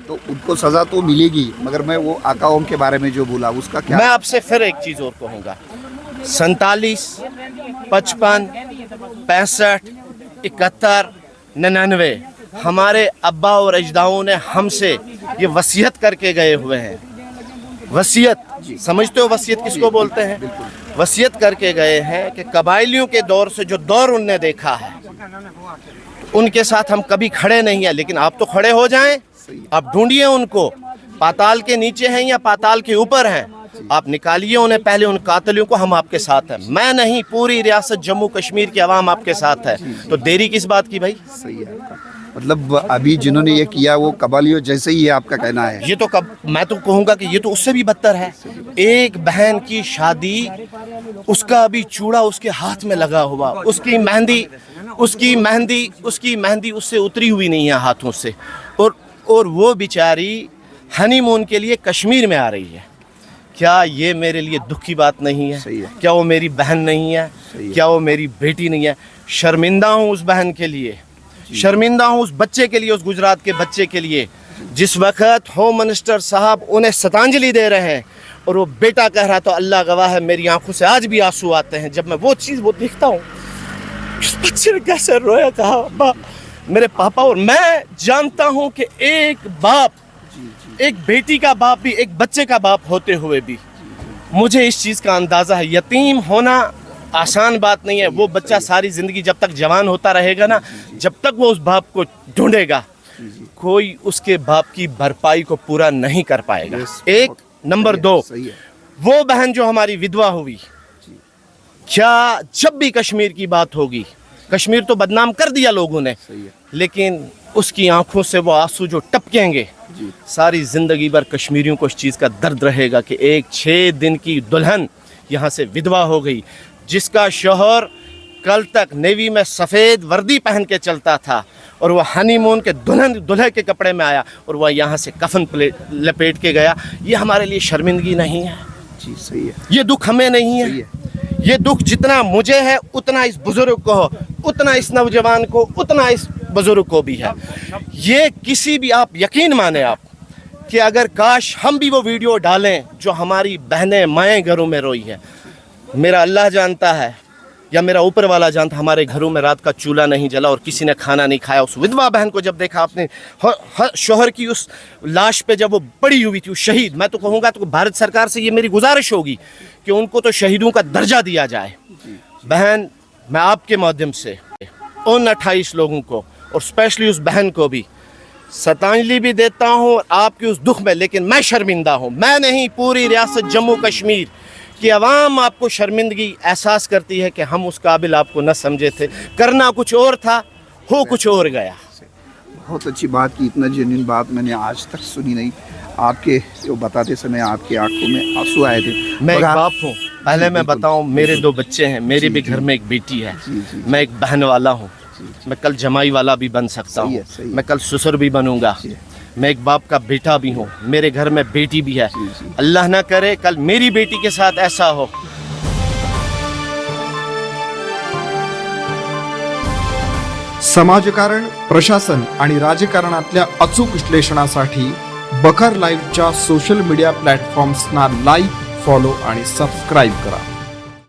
तो उनको सज़ा तो मिलेगी, मगर मैं वो आकाओं के बारे में जो बोला उसका क्या? मैं आपसे फिर एक चीज़ और कहूँगा, 47, 55, 65, 71, 99 हमारे अब्बा और अजदाओं ने हमसे ये वसीयत करके गए हुए हैं। वसीयत समझते हो वसीयत किसको बोलते हैं? वसीयत करके गए हैं कि कबाइलियों के दौर से जो दौर उनने देखा है उनके साथ हम कभी खड़े नहीं हैं, लेकिन आप तो खड़े हो जाएं, आप ढूंढिए उनको, पाताल के नीचे हैं या पाताल के ऊपर हैं, आप निकालिए उन्हें पहले, उन कातलियों को। हम आपके साथ हैं, मैं नहीं पूरी रियासत जम्मू कश्मीर की आवाम आपके साथ है। तो देरी किस बात की भाई? सही है आपका, मतलब अभी जिन्होंने ये किया वो कबालियों जैसे ही है, आपका कहना है? ये तो मैं तो कहूँगा कि ये तो उससे भी बदतर है। एक बहन की शादी, उसका अभी चूड़ा उसके हाथ में लगा हुआ, उसकी मेहंदी उससे उतरी हुई नहीं है हाथों से, और वो बेचारी हनीमून के लिए कश्मीर में आ रही है। क्या ये मेरे लिए दुख की बात नहीं है? क्या वो मेरी बहन नहीं है? क्या वो मेरी बेटी नहीं है? शर्मिंदा हूँ उस बहन के लिए, शर्मिंदा हूँ उस बच्चे के लिए, उस गुजरात के बच्चे के लिए। जिस वक्त होम मिनिस्टर साहब उन्हें श्रद्धांजलि दे रहे हैं और वो बेटा कह रहा, तो अल्लाह गवाह है मेरी आंखों से आज भी आंसू आते हैं जब मैं वो चीज़ देखता हूँ। इस बच्चे ने कैसे रोया, कहा अब्बा मेरे पापा। और मैं जानता हूँ कि एक बाप, एक बेटी का बाप भी, एक बच्चे का बाप होते हुए भी मुझे इस चीज़ का अंदाज़ा है, यतीम होना आसान बात नहीं है। वो बच्चा सारी ज़िंदगी जब तक जवान होता रहेगा ना, जब तक वो उस बाप को ढूंढेगा, कोई उसके बाप की भरपाई को पूरा नहीं कर पाएगा। एक नंबर 2, वो बहन जो हमारी विधवा हुई, क्या जब भी कश्मीर की बात होगी, कश्मीर तो बदनाम कर दिया लोगों ने, लेकिन उसकी आंखों से वो आंसू जो टपकेंगे, सारी ज़िंदगी भर कश्मीरियों को इस चीज़ का दर्द रहेगा कि एक 6 दिन की दुल्हन यहाँ से विधवा हो गई, जिसका शौहर कल तक नेवी में सफ़ेद वर्दी पहन के चलता था और वह हनीमून के दुल्हे के कपड़े में आया और वह यहाँ से कफन लपेट के गया। ये हमारे लिए शर्मिंदगी नहीं है? जी सही है। ये दुख हमें नहीं है? ये दुख जितना मुझे है उतना इस बुजुर्ग को हो, उतना इस नौजवान को, उतना इस बुजुर्ग को भी है। ये किसी भी, आप यकीन माने आप कि अगर काश हम भी वो वीडियो डालें जो हमारी बहनें माएँ घरों में रोई हैं, मेरा अल्लाह जानता है या मेरा ऊपर वाला जानता, हमारे घरों में रात का चूल्हा नहीं जला और किसी ने खाना नहीं खाया। उस विधवा बहन को जब देखा आपने, शोहर की उस लाश पे जब वो पड़ी हुई थी, उस शहीद, मैं तो कहूँगा तो भारत सरकार से ये मेरी गुजारिश होगी कि उनको तो शहीदों का दर्जा दिया जाए। बहन, मैं आपके माध्यम से उन 28 लोगों को और स्पेशली उस बहन को भी श्रद्धांजलि भी देता हूँ और आपके उस दुख में, लेकिन मैं शर्मिंदा हूँ। मैं नहीं, पूरी रियासत जम्मू कश्मीर कि अवाम आपको शर्मिंदगी एहसास करती है कि हम उस काबिल आपको न समझे थे, करना कुछ और था, हो कुछ और गया। बहुत अच्छी बात की, इतना जेन्युइन बात मैंने आज तक सुनी नहीं। आपके वो बताते समय आपकी आंखों में आंसू आए थे। मैं एक बाप हूँ, पहले मैं बताऊँ, मेरे 2 बच्चे हैं, मेरे भी घर में एक बेटी है, मैं एक बहन वाला हूँ, मैं कल जमाई वाला भी बन सकता हूँ, मैं कल ससुर भी बनूंगा, मैं एक बाप का बेटा भी हूँ, मेरे घर में बेटी भी है। अल्लाह ना करे कल मेरी बेटी के साथ ऐसा हो। समाजकारण, प्रशासन आणि राजकारणातल्या अचूक विश्लेषणासाठी बखर लाईव्हच्या सोशल मीडिया प्लॅटफॉर्म्सना लाईक, फॉलो आणि सबस्क्राईब करा।